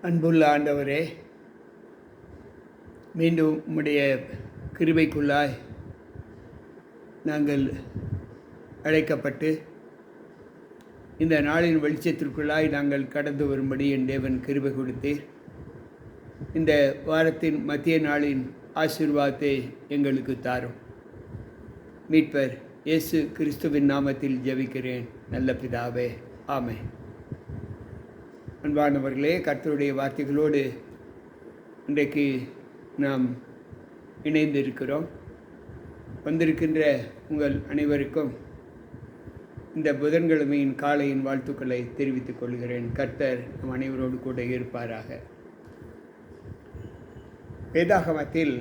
அன்புள்ள ஆண்டவரே, மீண்டும் உம்முடைய கிருபைக்குள்ளாய் நாங்கள் அழைக்கப்பட்டு இந்த நாளின் வெளிச்சத்திற்குள்ளாய் நாங்கள் கடந்து வரும்படி என் தேவன் கிருபை கொடுத்தீர். இந்த வாரத்தின் மத்திய நாளின் ஆசீர்வாதத்தை எங்களுக்கு தாரும். மீட்பர் இயேசு கிறிஸ்துவின் நாமத்தில் ஜெபிக்கிறேன் நல்ல பிதாவே, ஆமென். அன்பானவர்களே, கர்த்தருடைய வார்த்தைகளோடு இன்றைக்கு நாம் இணைந்து இருக்கிறோம். வந்திருக்கின்ற உங்கள் அனைவருக்கும் இந்த புதன்கிழமையின் காலையின் வாழ்த்துக்களை தெரிவித்துக் கொள்கிறேன். கர்த்தர் நம் அனைவரோடு கூட இருப்பாராக. வேதாகமத்தில்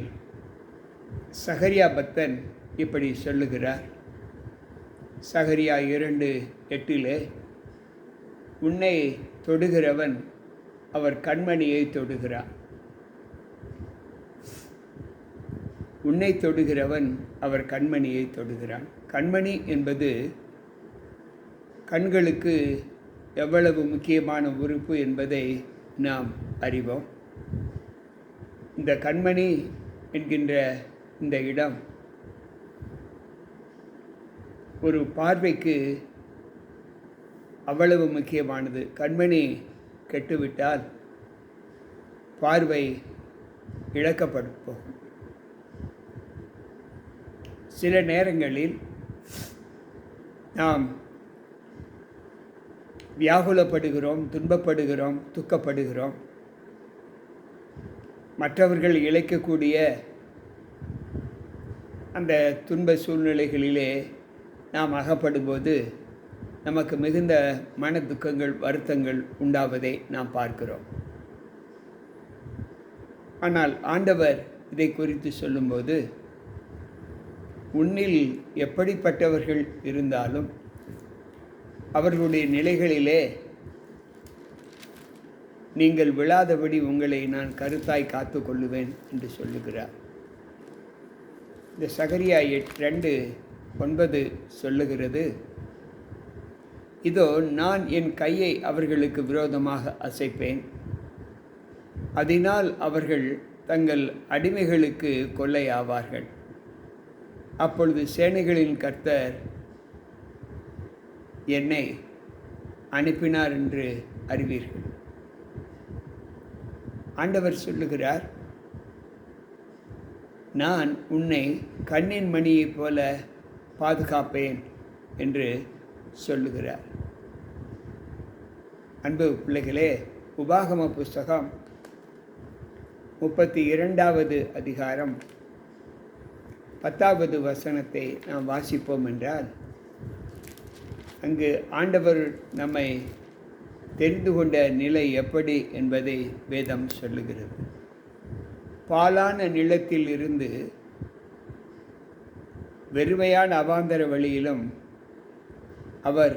சகரியா பக்தன் இப்படி சொல்லுகிறார். சகரியா 2:8 உன்னை தொடுகிறவன் அவர் கண்மணியை தொடுகிறார். உன்னை தொடுகிறவன் அவர் கண்மணியை தொடுகிறான். கண்மணி என்பது கண்களுக்கு எவ்வளவு முக்கியமான உறுப்பு என்பதை நாம் அறிவோம். இந்த கண்மணி என்கின்ற இந்த இடம் ஒரு பார்வைக்கு அவ்வளவு முக்கியமானது. கண்மணி கெட்டுவிட்டால் பார்வை இழக்கப்படும் போகும். சில நேரங்களில் நாம் வியாகுலப்படுகிறோம், துன்பப்படுகிறோம், துக்கப்படுகிறோம். மற்றவர்கள் இழைக்கக்கூடிய அந்த துன்ப சூழ்நிலைகளிலே நாம் அகப்படும்போது நமக்கு மிகுந்த மன துக்கங்கள், வருத்தங்கள் உண்டாவதை நாம் பார்க்கிறோம். ஆனால் ஆண்டவர் இதை குறித்து சொல்லும்போது, உன்னில் எப்படிப்பட்டவர்கள் இருந்தாலும் அவர்களுடைய நிலைகளிலே நீங்கள் விழாதபடி உங்களை நான் கருத்தாய் காத்து கொள்ளுவேன் என்று சொல்லுகிறார். இந்த சகரியா 2:9 சொல்லுகிறது, இதோ நான் என் கையை அவர்களுக்கு விரோதமாக அசைப்பேன், அதனால் அவர்கள் தங்கள் அடிமைகளுக்கு கொள்ளையாவார்கள். அப்பொழுது சேனைகளின் கர்த்தர் என்னை அனுப்பினார் என்று அறிவீர்கள். ஆண்டவர் சொல்லுகிறார், நான் உன்னை கண்ணின் மணியைப் போல பாதுகாப்பேன் என்று சொல்லுகிறார். அன்பு பிள்ளைகளே, உபாகம புஸ்தகம் 32வது அதிகாரம் 10வது வசனத்தை நாம் வாசிப்போம் என்றால், அங்கு ஆண்டவர் நம்மை தெரிந்து கொண்ட நிலை எப்படி என்பதை வேதம் சொல்லுகிறது. பாலான நிலத்தில் இருந்து வெறுமையான அவாந்தர வழியிலும் அவர்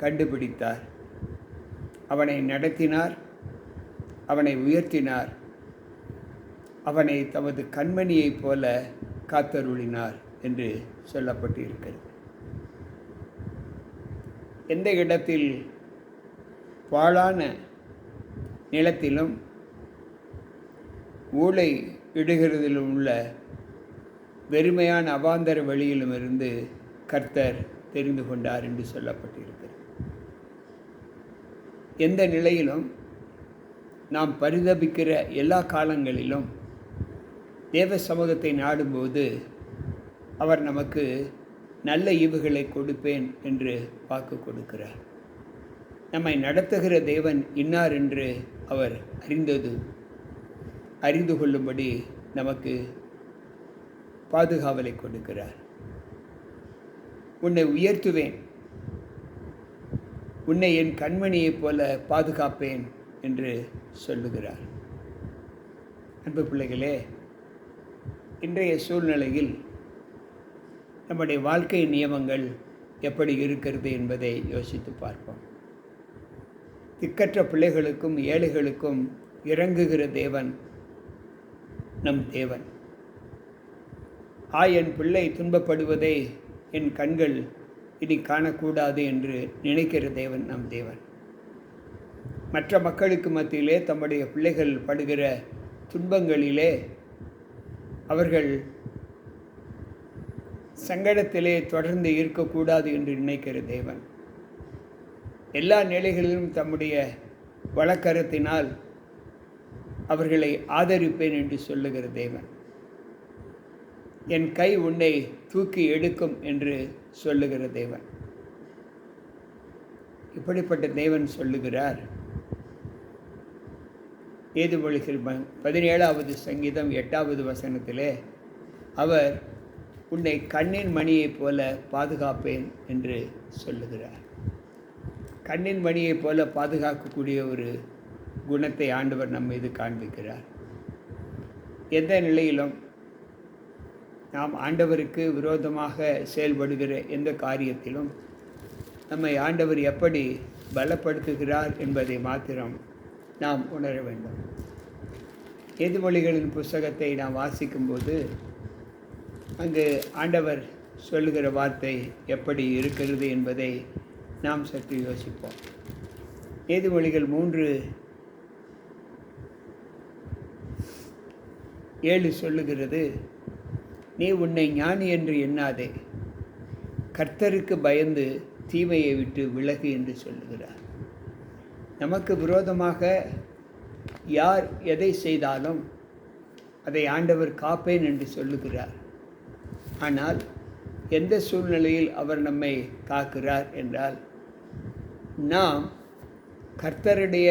கண்டுபிடித்தார். அவனை நடத்தினார், அவனை உயர்த்தினார், அவனை தமது கண்மணியைப் போல காத்தருளினார் என்று சொல்லப்பட்டிருக்கிறது. எந்த இடத்தில் பாழான நிலத்திலும் ஊளை இடுகிறதிலும் உள்ள வெறுமையான அவாந்தர வழியிலும் இருந்து கர்த்தர் தெரிந்து கொண்டார் என்று சொல்லப்பட்டிருக்கிறது. எந்த நிலையிலும் நாம் பரிதபிக்கிற எல்லா காலங்களிலும் தேவ சமூகத்தை நாடும்போது அவர் நமக்கு நல்ல ஈவுகளை கொடுப்பேன் என்று வாக்கு கொடுக்கிறார். நம்மை நடத்துகிற தேவன் இன்னார் என்று அவர் அறிந்து கொள்ளும்படி நமக்கு பாதுகாவலை கொடுக்கிறார். உன்னை உயர்த்துவேன், உன்னை என் கண்மணியைப் போல பாதுகாப்பேன் என்று சொல்லுகிறார். அன்பு பிள்ளைகளே, இன்றைய சூழ்நிலையில் நம்முடைய வாழ்க்கை நியமங்கள் எப்படி இருக்கிறது என்பதை யோசித்து பார்ப்போம். திக்கற்ற பிள்ளைகளுக்கும் ஏழைகளுக்கும் இறங்குகிற தேவன் நம் தேவன். என் பிள்ளை துன்பப்படுவதை என் கண்கள் இனி காணக்கூடாது என்று நினைக்கிற தேவன் நம் தேவன். மற்ற மக்களுக்கு மத்தியிலே தம்முடைய பிள்ளைகள் படுகிற துன்பங்களிலே அவர்கள் சங்கடத்திலே தொடர்ந்து இருக்கக்கூடாது என்று நினைக்கிற தேவன் எல்லா நிலைகளிலும் தம்முடைய வழக்கரத்தினால் அவர்களை ஆதரிப்பேன் என்று சொல்லுகிற தேவன். என் கை உன்னை தூக்கி எடுக்கும் என்று சொல்லுகிற தேவன். இப்படிப்பட்ட தேவன் சொல்லுகிறார். நீதிமொழிகள் 17வது சங்கீதம் 8வது வசனத்திலே அவர் உன்னை கண்ணின் மணியைப் போல பாதுகாப்பேன் என்று சொல்லுகிறார். கண்ணின் மணியைப் போல பாதுகாக்கக்கூடிய ஒரு குணத்தை ஆண்டவர் நம்ம மீது காண்பிக்கிறார். எந்த நிலையிலும் நாம் ஆண்டவருக்கு விரோதமாக செயல்படுகிற எந்த காரியத்திலும் நம்மை ஆண்டவர் எப்படி பலப்படுத்துகிறார் என்பதை மாத்திரம் நாம் உணர வேண்டும். நீதிமொழிகளின் புஸ்தகத்தை நாம் வாசிக்கும்போது அங்கு ஆண்டவர் சொல்லுகிற வார்த்தை எப்படி இருக்கிறது என்பதை நாம் சற்று யோசிப்போம். நீதிமொழிகள் 3:7 சொல்லுகிறது, நீ உன்னை ஞானி என்று எண்ணாதே, கர்த்தருக்கு பயந்து தீமையை விட்டு விலகு என்று சொல்லுகிறார். நமக்கு விரோதமாக யார் எதை செய்தாலும் அதை ஆண்டவர் காப்பேன் என்று சொல்லுகிறார். ஆனால் எந்த சூழ்நிலையில் அவர் நம்மை காக்கிறார் என்றால், நாம் கர்த்தருடைய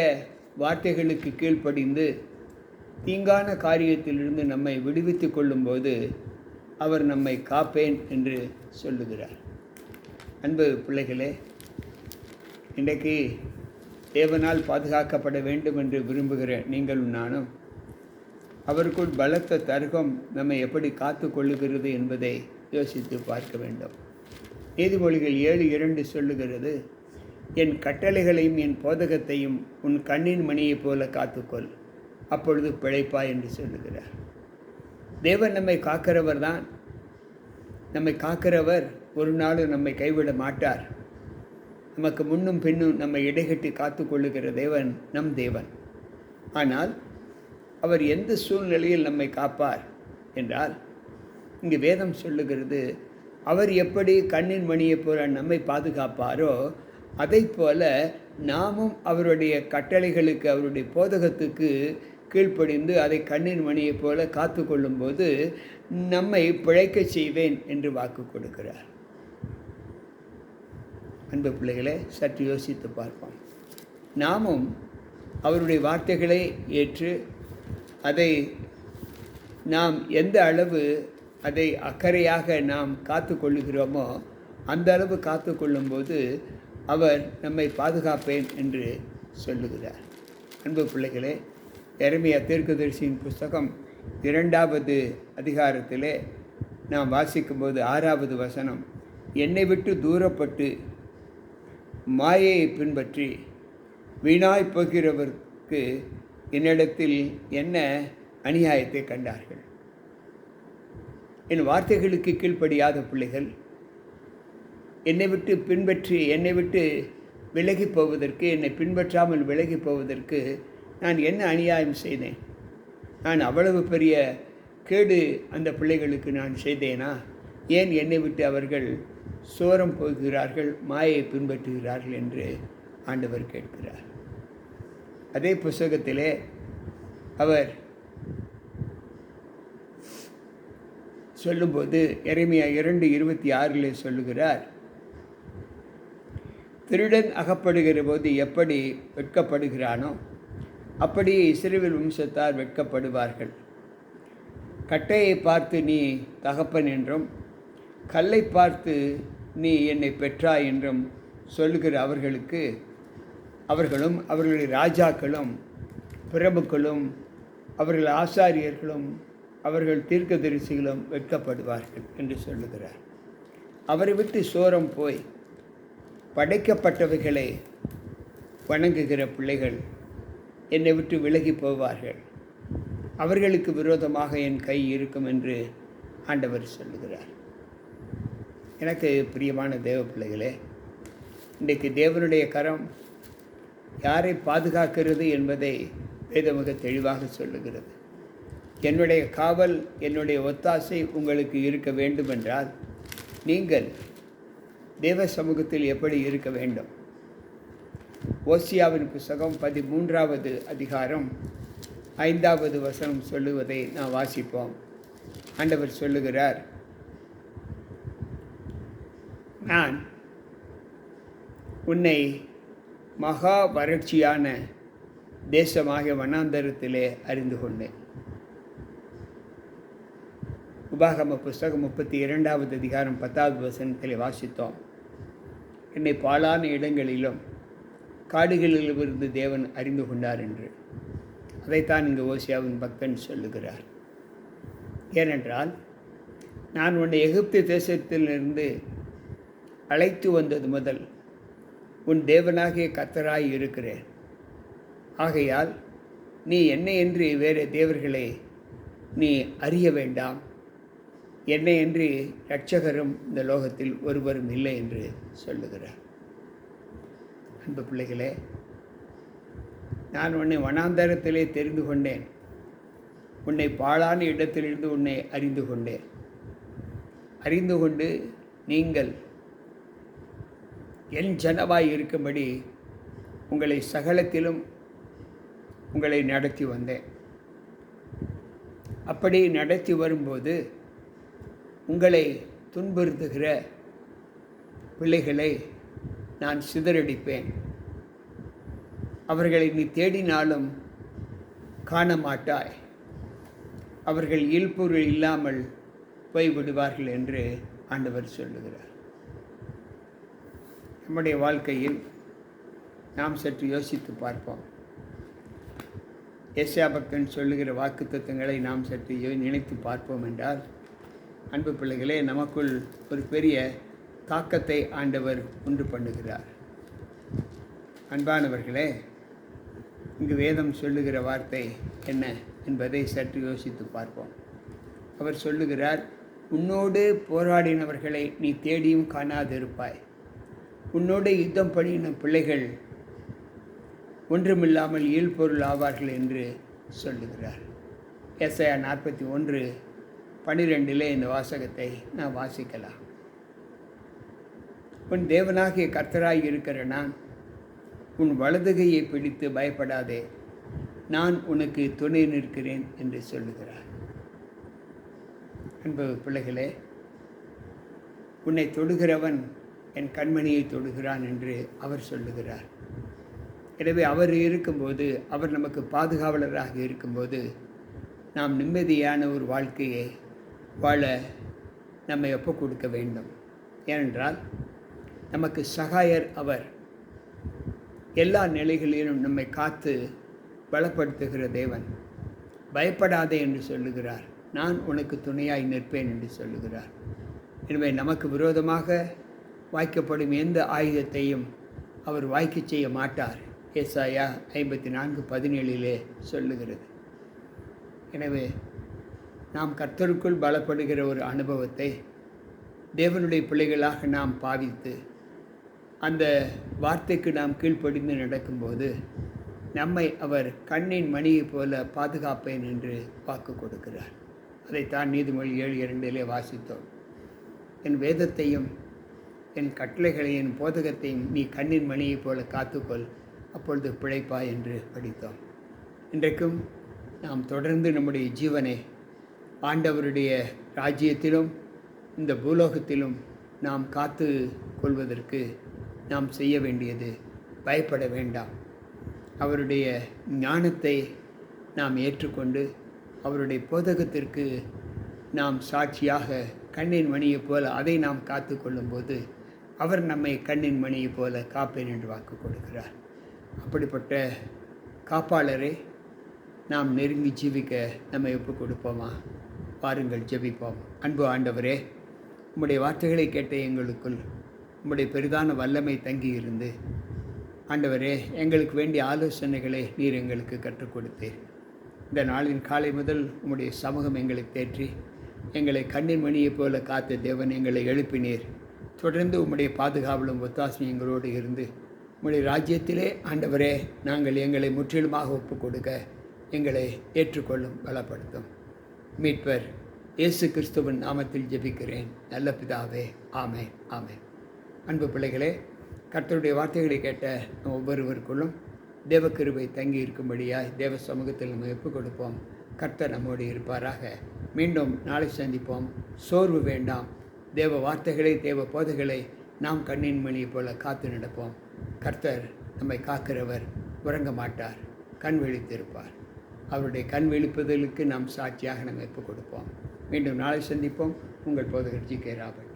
வார்த்தைகளுக்கு கீழ்ப்படிந்து தீங்கான காரியத்திலிருந்து நம்மை விடுவித்து கொள்ளும்போது அவர் நம்மை காப்பேன் என்று சொல்லுகிறார். அன்பு பிள்ளைகளே, இன்றைக்கு தேவனால் பாதுகாக்கப்பட வேண்டும் என்று விரும்புகிற நீங்களும் நானும் அவருக்குள் பலத்த தர்க்கம் நம்மை எப்படி காத்து கொள்ளுகிறது என்பதை யோசித்து பார்க்க வேண்டும். நீதிமொழிகள் 7:2 சொல்லுகிறது, என் கட்டளைகளையும் என் போதகத்தையும் உன் கண்ணின் மணியைப் போல காத்துக்கொள், அப்பொழுது பிழைப்பாய் என்று சொல்லுகிறார். தேவன் நம்மை காக்கிறவர் தான். நம்மை காக்கிறவர் ஒரு நாளும் நம்மை கைவிட மாட்டார். நமக்கு முன்னும் பின்னும் நம்மை இடைகட்டி காத்து கொள்ளுகிற தேவன் நம் தேவன். ஆனால் அவர் எந்த சூழ்நிலையில் நம்மை காப்பார் என்றால், இங்கு வேதம் சொல்லுகிறது, அவர் எப்படி கண்ணின் மணியைப் போல நம்மை பாதுகாப்பாரோ அதை போல நாமும் அவருடைய கட்டளைகளுக்கு அவருடைய போதகத்துக்கு கீழ்ப்படிந்து அதை கண்ணின் மணியைப் போல காத்து கொள்ளும்போது நம்மை பிழைக்க செய்வேன் என்று வாக்கு கொடுக்கிறார். அன்பு பிள்ளைகளை சற்று யோசித்து பார்ப்போம். நாமும் அவருடைய வார்த்தைகளை ஏற்று அதை நாம் எந்த அளவு அதை அக்கறையாக நாம் காத்து கொள்ளுகிறோமோ அந்த அளவு காத்து கொள்ளும்போது அவர் நம்மை பாதுகாப்பேன் என்று சொல்லுகிறார். அன்பு பிள்ளைகளே, எரேமியா தீர்க்கதரிசியின் புஸ்தகம் 2வது அதிகாரத்திலே நாம் வாசிக்கும்போது 6வது வசனம், என்னை விட்டு தூரப்பட்டு மாயையை பின்பற்றி வீணாய் போகிறவருக்கு என்னிடத்தில் என்ன அநியாயத்தை கண்டார்கள். என் வார்த்தைகளுக்கு கீழ்ப்படியாத பிள்ளைகள் என்னை விட்டு பின்பற்றி என்னை விட்டு விலகி போவதற்கு, என்னை பின்பற்றாமல் விலகி போவதற்கு நான் என்ன அநியாயம் செய்தேன்? நான் அவ்வளவு பெரிய கேடு அந்த பிள்ளைகளுக்கு நான் செய்தேனா? ஏன் என்னை விட்டு அவர்கள் சோரம் போகிறார்கள், மாயை பின்பற்றுகிறார்கள் என்று ஆண்டவர் கேட்கிறார். அதே புஸ்தகத்திலே அவர் சொல்லும்போது எரேமியா 2:26 சொல்லுகிறார், திருடன் அகப்படுகிற போது எப்படி வெட்கப்படுகிறானோ அப்படியே இஸ்ரவேல் வம்சத்தார் வெட்கப்படுவார்கள். கட்டையை பார்த்து நீ தகப்பன் என்றும் கல்லை பார்த்து நீ என்னை பெற்றாய் என்றும் சொல்லுகிற அவர்களும் அவர்களுடைய ராஜாக்களும் பிரபுக்களும் அவர்கள் ஆசாரியர்களும் அவர்கள் தீர்க்கதரிசிகளும் வெட்கப்படுவார்கள் என்று சொல்லுகிறார். அவரை விட்டு சோரம் போய் படைக்கப்பட்டவைகளை வணங்குகிற பிள்ளைகள் என்னை விட்டு விலகி போவார்கள். அவர்களுக்கு விரோதமாக என் கை இருக்கும் என்று ஆண்டவர் சொல்லுகிறார். எனக்கு பிரியமான தேவ பிள்ளைகளே, இன்றைக்கு தேவனுடைய கரம் யாரை பாதுகாக்கிறது என்பதை வேதம் மிக தெளிவாக சொல்லுகிறது. என்னுடைய காவல், என்னுடைய ஒத்தாசை உங்களுக்கு இருக்க வேண்டுமென்றால் நீங்கள் தேவ சமூகத்தில் எப்படி இருக்க வேண்டும்? ஓசியாவின் புஸ்தகம் 13வது அதிகாரம் 5வது வசனம் சொல்லுவதை நாம் வாசிப்போம். ஆண்டவர் சொல்லுகிறார், நான் உன்னை மகா வறட்சியான தேசமாகிய வனாந்தரத்திலே அறிந்து கொண்டேன். உபாகம புஸ்தகம் 32வது அதிகாரம் 10வது வசனத்தில் வாசித்தோம். என்னை பாழான இடங்களிலும் காடுகளிலிருந்து தேவன் அறிந்து கொண்டார் என்று. அதைத்தான் இங்கு ஓசியாவின் பக்தன் சொல்லுகிறார். ஏனென்றால் நான் உன்னை எகிப்து தேசத்திலிருந்து அழைத்து வந்தது முதல் உன் தேவனாகிய கர்த்தராய் இருக்கிறேன். ஆகையால் நீ என்னையன்றி வேறு தேவர்களை நீ அறிய வேண்டாம். என்னையன்றி இரட்சகரும் இந்த லோகத்தில் ஒருவரும் இல்லை என்று சொல்லுகிறார். அன்பு பிள்ளைகளே, நான் உன்னை வனாந்தரத்திலே தெரிந்து கொண்டேன். உன்னை பாழான இடத்திலிருந்து உன்னை அறிந்து கொண்டேன். அறிந்து கொண்டு நீங்கள் என் ஜனமாய் இருக்கும்படி உங்களை சகலத்திலும் உங்களை நடத்தி வந்தேன். அப்படி நடத்தி வரும்போது உங்களை துன்புறுத்துகிற பிள்ளைகளை நான் சிதறடிப்பேன். அவர்களை நீ தேடினாலும் காண மாட்டாய். அவர்கள் இல்பொருள் இல்லாமல் போய்விடுவார்கள் என்று ஆண்டவர் சொல்லுகிறார். நம்முடைய வாழ்க்கையில் நாம் சற்று யோசித்து பார்ப்போம். ஏசாயா பக்தன் சொல்லுகிற வாக்குத்தத்தங்களை நாம் சற்று நினைத்து பார்ப்போம் என்றால், அன்பு பிள்ளைகளே, நமக்குள் ஒரு பெரிய தாக்கத்தை ஆண்டவர் உண்டு பண்ணுகிறார். அன்பானவர்களே, இங்கு வேதம் சொல்லுகிற வார்த்தை என்ன என்பதை சற்று யோசித்து பார்ப்போம். அவர் சொல்லுகிறார், உன்னோடு போராடினவர்களை நீ தேடியும் காணாதிருப்பாய். உன்னோடு யுத்தம் பண்ணின பிள்ளைகள் ஒன்றுமில்லாமல் இயல்பொருள் ஆவார்கள் என்று சொல்லுகிறார். ஏசாயா 41:12 இந்த வாசகத்தை நாம் வாசிக்கலாம். உன் தேவனாகிய கர்த்தராய் இருக்கிற நான் உன் வலதுகையை பிடித்து பயப்படாதே, நான் உனக்கு துணை நிற்கிறேன் என்று சொல்லுகிறார். அன்பு பிள்ளைகளே, உன்னை தொடுகிறவன் என் கண்மணியை தொடுகிறான் என்று அவர் சொல்லுகிறார். எனவே அவர் இருக்கும்போது, அவர் நமக்கு பாதுகாவலராக இருக்கும்போது நாம் நிம்மதியான ஒரு வாழ்க்கையை வாழ நம்மை ஒப்புக் கொடுக்க வேண்டும். ஏனென்றால் நமக்கு சகாயர் அவர். எல்லா நிலைகளிலும் நம்மை காத்து பலப்படுத்துகிற தேவன். பயப்படாதே என்று சொல்லுகிறார். நான் உனக்கு துணையாய் நிற்பேன் என்று சொல்லுகிறார். எனவே நமக்கு விரோதமாக வாய்க்கப்படும் எந்த ஆயுதத்தையும் அவர் வாய்க்க செய்ய மாட்டார். ஏசாயா 54:17 சொல்லுகிறது. எனவே நாம் கர்த்தருக்குள் பலப்படுகிற ஒரு அனுபவத்தை தேவனுடைய பிள்ளைகளாக நாம் பாவித்து அந்த வார்த்தைக்கு நாம் கீழ்ப்படிந்து நடக்கும்போது நம்மை அவர் கண்ணின் மணியைப் போல பாதுகாப்பேன் என்று வாக்கு கொடுக்கிறார். அதைத்தான் நீதிமொழி 7:2 வாசித்தோம். என் வேதத்தையும் என் கட்டளைகளையும் என் போதகத்தையும் நீ கண்ணின் மணியைப் போல காத்துக்கொள், அப்பொழுது பிழைப்பாய் என்று படித்தோம். இன்றைக்கும் நாம் தொடர்ந்து நம்முடைய ஜீவனை ஆண்டவருடைய ராஜ்யத்திலும் இந்த பூலோகத்திலும் நாம் காத்து கொள்வதற்கு நாம் செய்ய வேண்டியது பயப்பட வேண்டாம். அவருடைய ஞானத்தை நாம் ஏற்றுக்கொண்டு அவருடைய போதகத்திற்கு நாம் சாட்சியாக கண்ணின் மணியைப் போல அதை நாம் காத்து கொள்ளும்போது அவர் நம்மை கண்ணின் மணியைப் போல காப்பேன் என்று வாக்கு கொடுக்கிறார். அப்படிப்பட்ட காப்பாளரை நாம் நெருங்கி ஜீவிக்க நம்மை ஒப்புக் கொடுப்போமா? பாருங்கள், ஜெபிப்போம். அன்பு ஆண்டவரே, உம்முடைய வார்த்தைகளை கேட்ட எங்களுக்குள் உம்முடைய பெரிதான வல்லமை தங்கியிருந்து ஆண்டவரே, எங்களுக்கு வேண்டிய ஆலோசனைகளை நீர் எங்களுக்கு கற்றுக் கொடுத்தீர். இந்த நாளின் காலை முதல் உம்முடைய சமூகம் எங்களை தேற்றி எங்களை கண்ணின் மணியைப் போல காத்த தேவன் எங்களை எழுப்பினீர். தொடர்ந்து உம்முடைய பாதுகாவலும் ஒத்தாசையும் எங்களோடு இருந்து உம்முடைய ராஜ்யத்திலே ஆண்டவரே நாங்கள் எங்களை முற்றிலுமாக ஒப்புக் கொடுக்க எங்களை ஏற்றுக்கொள்ளும், பலப்படுத்தும். மீட்பர் இயேசு கிறிஸ்துவின் நாமத்தில் ஜெபிக்கிறேன் நல்ல பிதாவே. ஆமென், ஆமென். அன்பு பிள்ளைகளே, கர்த்தருடைய வார்த்தைகளை கேட்ட ஒவ்வொருவருக்குள்ளும் தேவ கிருபை தங்கி இருக்கும்படியாய் தேவ சமூகத்தில் நம்ம ஒப்புக் கொடுப்போம். கர்த்தர் நம்மோடு இருப்பாராக. மீண்டும் நாளை சந்திப்போம். சோர்வு வேண்டாம். தேவ வார்த்தைகளை, தேவ போதைகளை நாம் கண்ணின் மணியை போல காத்து நடப்போம். கர்த்தர் நம்மை காக்கிறவர், உறங்க மாட்டார், கண் விழித்திருப்பார். அவருடைய கண் விழிப்புதலுக்கு நாம் சாட்சியாக நம்ம ஒப்புக் கொடுப்போம். மீண்டும் நாளை சந்திப்போம். உங்கள் போதகர் ஜி.கே. ராபர்ட்.